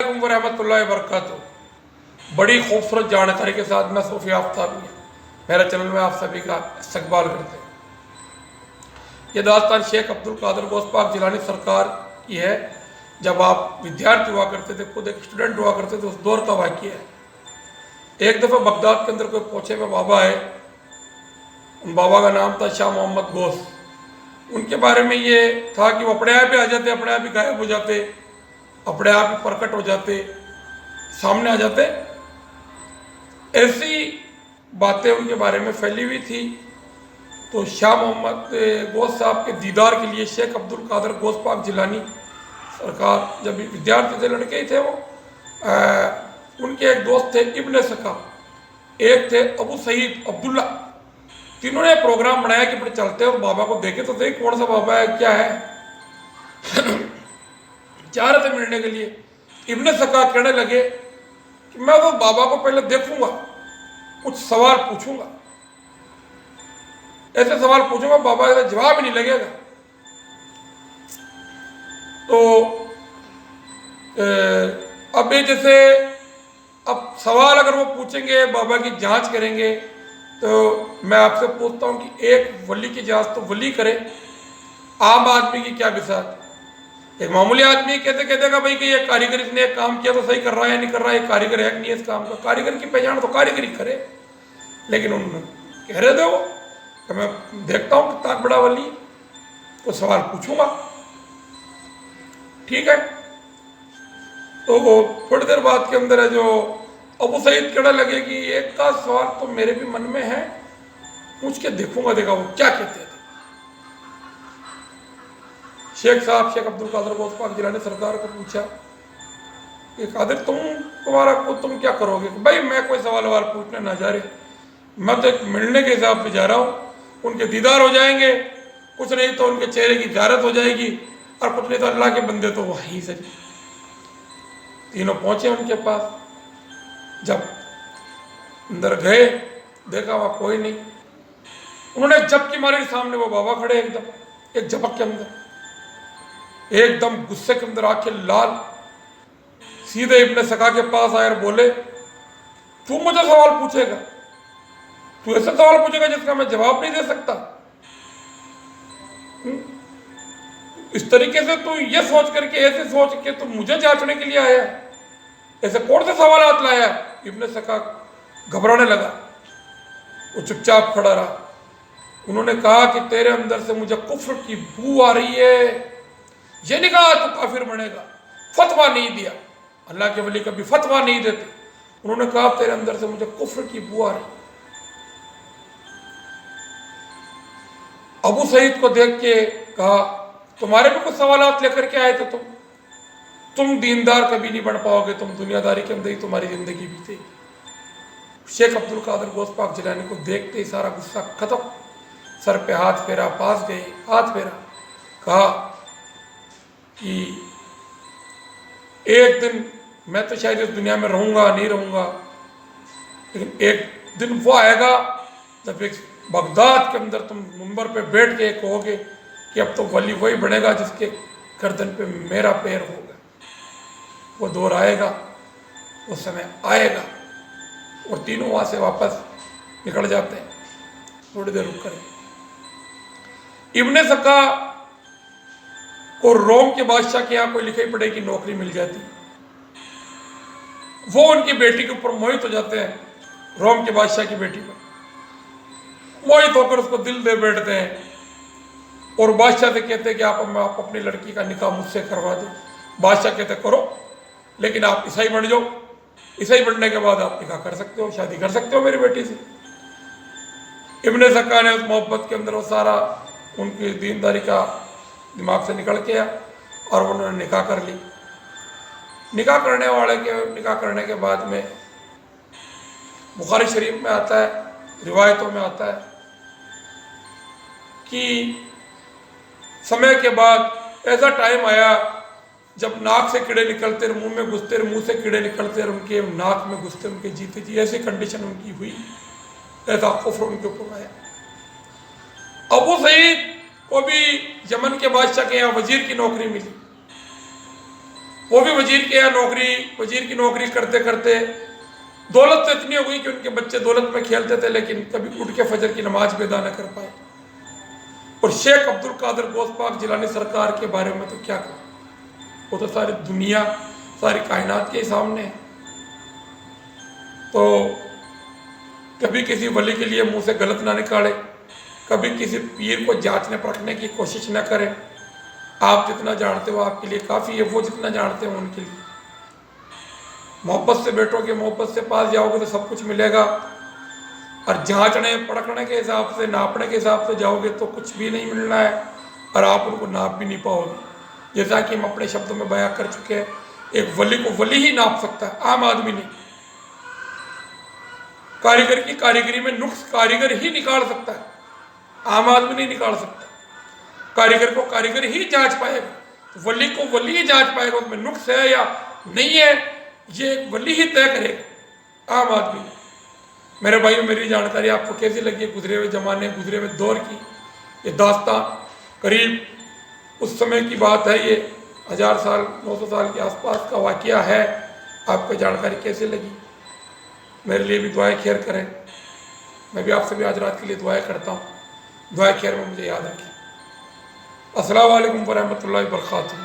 वरहमतुल्लाहि वबरकातुहू। बड़ी खूबसूरत जानकारी के साथ मैं सूफी आफ्ताब मेरा चैनल में आप सभी का इस्तकबाल करते हैं। ये दास्तान शेख अब्दुल कादिर गौस पाक जिलानी सरकार की है। जब आप विद्यार्थी हुआ करते थे, खुद एक स्टूडेंट हुआ करते थे, उस दौर का वाक़या है। एक दफ़ा बगदाद के अंदर कोई पोछे में बाबा है। उन बाबा का नाम था शाह मोहम्मद गौस। उनके बारे में ये था कि वो अपने आप ही आ जाते, अपने आप ही गायब हो जाते, अपने आप ही प्रकट हो जाते, सामने आ जाते। ऐसी बातें उनके बारे में फैली हुई थी। तो शाह मोहम्मद गौस साहब के दीदार के लिए शेख अब्दुल कादिर गौस पाक जिलानी सरकार, जब विद्यार्थी थे, लड़के ही थे वो, उनके एक दोस्त थे इब्न सका, एक थे अबू सईद अब्दुल्ला। तीनों ने प्रोग्राम बनाया कि अपने चलते और बाबा को देखे तो सही कौन सा बाबा है, क्या है। चाह रहे थे मिलने के लिए। इब्न सका कहने लगे कि मैं तो बाबा को पहले देखूंगा, कुछ सवाल पूछूंगा, ऐसे सवाल पूछूंगा बाबा का जवाब ही नहीं लगेगा। तो अब ये जैसे अब सवाल अगर वो पूछेंगे, बाबा की जांच करेंगे, तो मैं आपसे पूछता हूं कि एक वली की जांच तो वली करे, आम आदमी की क्या बिसात। एक मामूली आदमी कहते कहते भाई कि ये कारीगर इसने एक काम किया तो सही कर रहा है या नहीं कर रहा है, ये कारीगर है कि नहीं इस काम का। कारीगर की पहचान तो कारीगरी करे। लेकिन उन्होंने कह रहे थे वो कि मैं देखता हूँ कितना बड़ा वली, तो सवाल पूछूंगा। ठीक है। तो वो थोड़ी देर बाद के अंदर है जो अबू सईद कहने लगे कि एक का सवाल तो मेरे भी मन में है, पूछ के देखूंगा, देखा वो क्या कहते थे। शेख साहब शेख अब्दुल कादिर गौस पाक जिलानी सरकार को पूछा कि कादिर तुम क्या करोगे। भाई मैं कोई सवाल पूछने ना जा रहे, मैं तो एक मिलने के हिसाब से जा रहा हूँ। उनके दीदार हो जाएंगे, कुछ नहीं तो उनके चेहरे की ज़ियारत हो जाएगी, और कुछ नहीं तो अल्लाह के बंदे तो वहीं से। तीनों पहुँचे उनके पास। जब अंदर गए, देखा वहाँ कोई नहीं। उन्होंने झपकी मारी, सामने वो बाबा खड़े, एकदम एक झपक के अंदर, एकदम गुस्से के अंदर, आंखें लाल। सीधे इब्न सका के पास आए और बोले, तू मुझे सवाल पूछेगा, तू ऐसा सवाल पूछेगा जिसका मैं जवाब नहीं दे सकता। इस तरीके से तू ये सोच करके, ऐसे सोच के तू मुझे जांचने के लिए आया, ऐसे कौन से सवाल लाया। इब्न सका घबराने लगा, वो चुपचाप खड़ा रहा। उन्होंने कहा कि तेरे अंदर से मुझे कुफ्र की बू आ रही है। ये नहीं कहा तू काफिर बनेगा, फतवा नहीं दिया, अल्लाह के वली कभी फतवा नहीं देते। उन्होंने कहा तेरे अंदर से मुझे कुफ्र की बू आ रही। अबू सईद को देख के कहा, तुम्हारे भी कुछ सवालात लेकर के आए थे, तुम दीनदार कभी नहीं बन पाओगे, तुम दुनियादारी के अंदर ही तुम्हारी जिंदगी बीतेगी। शेख अब्दुल कादिर गौस पाक जिलानी को देखते ही सारा गुस्सा खत्म, सर पे हाथ फेरा, पास गए, हाथ फेरा, कहा कि एक दिन मैं तो शायद इस दुनिया में रहूंगा नहीं रहूंगा, लेकिन एक दिन वो आएगा जब एक बगदाद के अंदर तुम मुंबर पे बैठ के कहोगे कि अब तो वली वही बनेगा जिसके गर्दन पे मेरा पैर होगा। वो दौर आएगा, वो समय आएगा। और तीनों वहां से वापस निकल जाते हैं। थोड़ी देर रुक कर इब्न सका को रोम के बादशाह के यहाँ कोई लिखाई पढ़े की नौकरी मिल जाती। वो उनकी बेटी के ऊपर मोहित हो जाते हैं, रोम के बादशाह की बेटी पर मोहित होकर उसको दिल दे बैठते हैं। और बादशाह से कहते हैं कि आप अपनी लड़की का निकाह मुझसे करवा दो। बादशाह कहते करो, लेकिन आप ईसाई बन जाओ, ईसाई बनने के बाद आप निकाह कर सकते हो, शादी कर सकते हो मेरी बेटी से। इब्न सका ने उस मोहब्बत के अंदर वो सारा उनकी दीनदारी का दिमाग से निकल गया और उन्होंने निकाह कर ली। निकाह करने के बाद में बुखारी शरीफ में आता है, रिवायतों में आता है कि समय के बाद ऐसा टाइम आया जब नाक से कीड़े निकलते, मुंह में घुसते, मुंह से कीड़े निकलते, उनके नाक में घुसते, उनके जीते जी, ऐसी कंडीशन उनकी हुई, ऐसा कुफ्र उनके ऊपर आया। अबू सईद को भी यमन के बादशाह के यहाँ वजीर की नौकरी मिली। وہ بھی وزیر کے یہاں وزیر کی نوکری کرتے کرتے دولت تو اتنی ہو گئی کہ ان کے بچے دولت میں کھیلتے تھے، لیکن کبھی اٹھ کے فجر کی نماز بھی ادا نہ کر پائے۔ اور شیخ عبد القادر غوث پاک جیلانی سرکار کے بارے میں تو کیا کہوں، وہ تو ساری دنیا، ساری کائنات کے سامنے ہے۔ تو کبھی کسی ولی کے لیے منہ سے غلط نہ نکالے، کبھی کسی پیر کو جانچنے پرکھنے کی کوشش نہ کریں۔ آپ جتنا جانتے ہو آپ کے لیے کافی ہے، وہ جتنا جانتے ہو ان کے لیے۔ محبت سے بیٹھو گے، محبت سے پاس جاؤ گے تو سب کچھ ملے گا، اور جانچنے پرکھنے کے حساب سے، ناپنے کے حساب سے جاؤ گے تو کچھ بھی نہیں ملنا ہے، اور آپ ان کو ناپ بھی نہیں پاؤ گے۔ جیسا کہ ہم اپنے شبدوں میں بیان کر چکے ہیں، ایک ولی کو ولی ہی ناپ سکتا ہے، عام آدمی نہیں۔ کاریگر کی کاریگری میں نقص کاریگر ہی نکال سکتا ہے، عام آدمی نہیں نکال سکتا۔ کاریگر کو کاریگر ہی جانچ پائے گا، ولی کو ولی ہی جانچ پائے گا، اس میں نقص ہے یا نہیں ہے یہ ایک ولی ہی طے کرے گا، عام آدمی نہیں۔ میرے بھائیوں، میری جانکاری آپ کو کیسی لگی ہے؟ گزرے ہوئے زمانے، گزرے ہوئے دور کی یہ داستان، قریب اس سمے کی بات ہے، یہ 1000 سال 900 سال کے آس پاس کا واقعہ ہے۔ آپ کو جانکاری کیسے لگی؟ میرے لیے بھی دعائیں خیر کریں، میں بھی آپ سے بھی آج رات کے لیے دعائیں کرتا ہوں، دعائیں خیر میں مجھے یاد رکھیں۔ السلام علیکم ورحمۃ اللہ وبرکاتہ۔